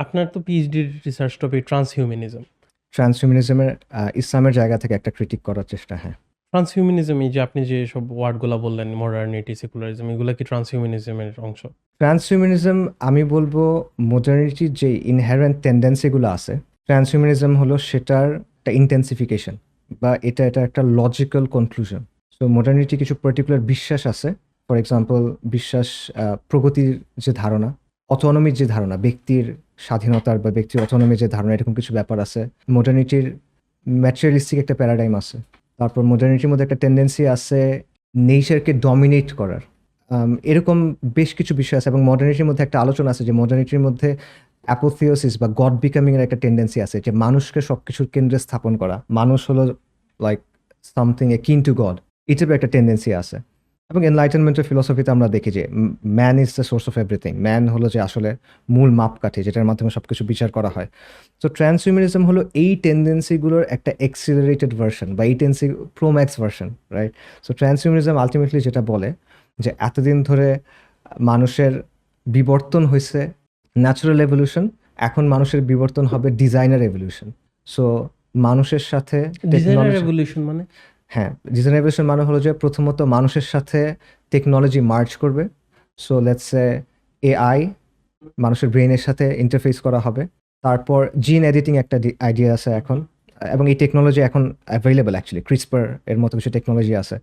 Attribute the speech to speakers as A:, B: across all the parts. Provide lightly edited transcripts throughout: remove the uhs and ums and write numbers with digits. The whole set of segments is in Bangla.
A: আপনার তো পিএইচডি রিসার্চ টপিক ট্রান্সহিউম্যানিজম।
B: ট্রান্সহিউম্যানিজমের ইসলামের জায়গা থেকে একটা ক্রিটিক করার চেষ্টা। হ্যাঁ,
A: ট্রান্সহিউম্যানিজম এই যে আপনি যে সব ওয়ার্ডগুলা বললেন, মডার্নিটি, সেকুলারিজম, এগুলা কি ট্রান্সহিউম্যানিজমের অংশ?
B: ট্রান্সহিউম্যানিজম আমি বলবো মডার্নিটির যে ইনহেরেন্ট টেন্ডেন্সিগুলো আছে, ট্রান্সহিউম্যানিজম হলো সেটার একটা ইন্টেন্সিফিকেশন বা এটা একটা লজিক্যাল কনক্লুশন। সো মডার্নিটি কিছু পার্টিকুলার বিশ্বাস আছে, ফর এক্সাম্পল বিশ্বাস, প্রগতির যে ধারণা, অটোনমির যে ধারণা, ব্যক্তির স্বাধীনতার বা ব্যক্তির অটোনমির যে ধারণা, এরকম কিছু ব্যাপার আছে। মডার্নিটির ম্যাটেরিয়ালিস্টিক একটা প্যারাডাইম আছে। তারপর মডার্নিটির মধ্যে একটা টেন্ডেন্সি আছে নেচারকে ডমিনেট করার। এরকম বেশ কিছু বিষয় আছে এবং মডার্নিটির মধ্যে একটা আলোচনা আছে যে মডার্নিটির মধ্যে অ্যাপোথিওসিস বা গড বিকামিং এর একটা টেন্ডেন্সি আছে, যে মানুষকে সবকিছুর কেন্দ্রে স্থাপন করা, মানুষ হলো লাইক সামথিং এ কিন টু গড, এটার একটা টেন্ডেন্সি আছে। এবং এনলাইটেনমেন্টের ফিলসফিতে আমরা দেখি যে man is the source of everything, man হলো যে আসলে মূল মাপকাঠি যেটার মাধ্যমে সবকিছু বিচার করা হয়। তো ট্রান্সহিউম্যানিজম হলো এই টেন্ডেন্সিগুলোর একটা এক্সিলারেটেড ভার্সন বা এই pro max version, right? So transhumanism ultimately যেটা বলে যে এতদিন ধরে মানুষের বিবর্তন হয়েছে ন্যাচারাল এভলিউশন, এখন মানুষের বিবর্তন হবে ডিজাইনার এভলিউশন। সো মানুষের সাথে
A: ডিজাইনার
B: টেকনোলজি,
A: রেভলিউশন মানে?
B: হ্যাঁ, ডিজাইনার এভলিউশন মানে হলো যে প্রথমত মানুষের সাথে টেকনোলজি মার্জ করবে। সো লেটস সে এআই মানুষের ব্রেনের সাথে ইন্টারফেস করা হবে। তারপর জিন এডিটিং একটা আইডিয়া আছে এখন, এবং এই টেকনোলজি এখন অ্যাভেলেবল অ্যাকচুয়ালি, ক্রিসপার এর মতো কিছু টেকনোলজি আছে।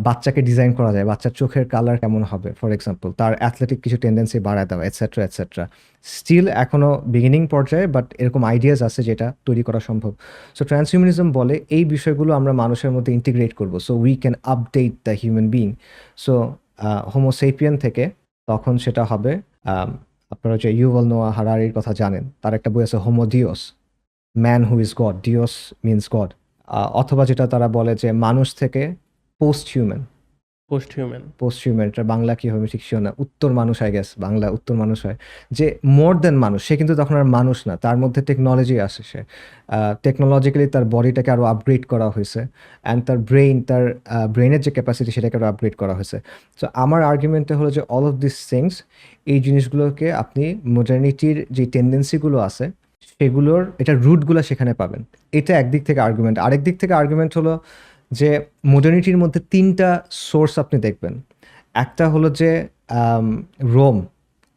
B: বাচ্চাকে ডিজাইন করা যায়, বাচ্চার চোখের কালার কেমন হবে ফর এক্সাম্পল, তার অ্যাথলেটিক কিছু টেন্ডেন্সি বাড়ায় দেওয়া, এটসেট্রা এটসেট্রা। স্টিল এখনও বিগিনিং পর্যায়ে, বাট এরকম আইডিয়াস আছে যেটা তৈরি করা সম্ভব। সো ট্রান্সহিউম্যানিজম বলে এই বিষয়গুলো আমরা মানুষের মধ্যে ইন্টিগ্রেট করব, so we can update the human being. So homo sapien থেকে তখন সেটা হবে, আপনারা যে ইউভাল নোয়া হারারির কথা জানেন, তার একটা বই আছে Homo Deus, man who is god, Deus means god. অথবা যেটা তারা বলে যে মানুষ থেকে post human,
A: post human.
B: Post হিউম্যানটা বাংলা কি হবে ঠিক শিও না, উত্তর মানুষ, আই গেস বাংলা উত্তর মানুষ হয়, যে মোর দেন মানুষ, সে কিন্তু তখন আর মানুষ না, তার মধ্যে টেকনোলজি আসে, সে টেকনোলজিক্যালি তার বডিটাকে আরও আপগ্রেড করা হয়েছে, অ্যান্ড তার তার ব্রেনের যে ক্যাপাসিটি সেটাকে আরও আপগ্রেড করা হয়েছে। সো আমার আর্গুমেন্টটা হলো যে অল অফ দিস থিংস, এই জিনিসগুলোকে আপনি মডার্নিটির যে টেন্ডেন্সিগুলো আছে সেগুলোর এটা রুটগুলো সেখানে পাবেন। এটা একদিক থেকে আর্গুমেন্ট। আরেক দিক থেকে আর্গুমেন্ট হলো যে মডার্নিটির মধ্যে তিনটা সোর্স আপনি দেখবেন। একটা হলো যে রোম,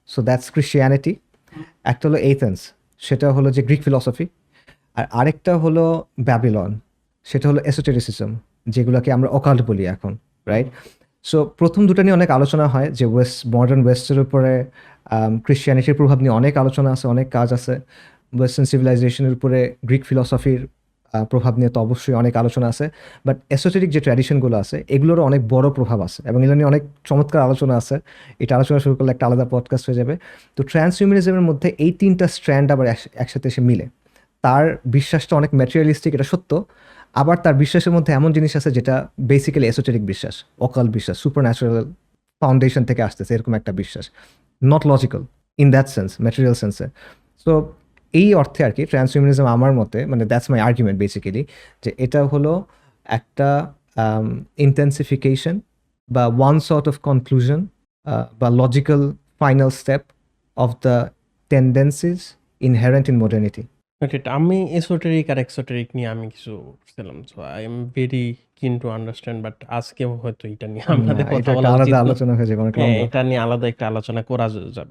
B: সো দ্যাটস ক্রিশ্চিয়ানিটি। একটা হলো এথেন্স, সেটা হলো যে গ্রিক ফিলসফি। আর আরেকটা হলো ব্যাবিলন, সেটা হলো এসোটেরিসিজম, যেগুলোকে আমরা অকাল্ট বলি এখন, রাইট? সো প্রথম দুটো নিয়ে অনেক আলোচনা হয়, যে মডার্ন ওয়েস্টের উপরে ক্রিশ্চিয়ানিটির প্রভাব নিয়ে অনেক আলোচনা আছে, অনেক কাজ আছে। ওয়েস্টার্ন সিভিলাইজেশনের উপরে গ্রিক ফিলসফির প্রভাব নিয়ে তো অবশ্যই অনেক আলোচনা আছে। বাট এসোটেরিক যে ট্র্যাডিশনগুলো আছে এগুলোরও অনেক বড় প্রভাব আছে এবং এগুলো নিয়ে অনেক চমৎকার আলোচনা আছে। এটা আলোচনা শুরু করলে একটা আলাদা পডকাস্ট হয়ে যাবে। তো ট্রান্সহিউম্যানিজমের মধ্যে এই তিনটা স্ট্র্যান্ড আবার একসাথে এসে মিলে। তার বিশ্বাসটা অনেক ম্যাটেরিয়ালিস্টিক, এটা সত্য। আবার তার বিশ্বাসের মধ্যে এমন জিনিস আছে যেটা বেসিক্যালি এসোটেরিক বিশ্বাস, অকাল বিশ্বাস, সুপার ন্যাচারাল ফাউন্ডেশন থেকে আসতেছে, এরকম একটা বিশ্বাস, not logical in that sense, material সেন্সে। সো এই অর্থে আর কি ট্রান্সহিউম্যানিজম আমার মতে, মানে দ্যাটস মাই আর্গুমেন্ট বেসিক্যালি, যে এটা হলো একটা ইন্টেন্সিফিকেশন বা ওয়ান সর্ট অফ কনক্লুশন বা logical final step of the tendencies inherent in modernity.
A: আমি এসোটেরিক আর এক্সোটেরিক নিয়ে আমি কিছু ছিলাম, so I am very keen to understand, but আজকে হয়তো এটা নিয়ে আমাদের
B: এটা
A: কথা
B: একটা
A: বলা
B: আলাদা
A: উচিত না।
B: আলোচনা হয়ে যাবে, অনেক
A: হ্যাঁ,
B: লম্বা।
A: এটা নিয়ে আলাদা একটা আলোচনা করা যাবে।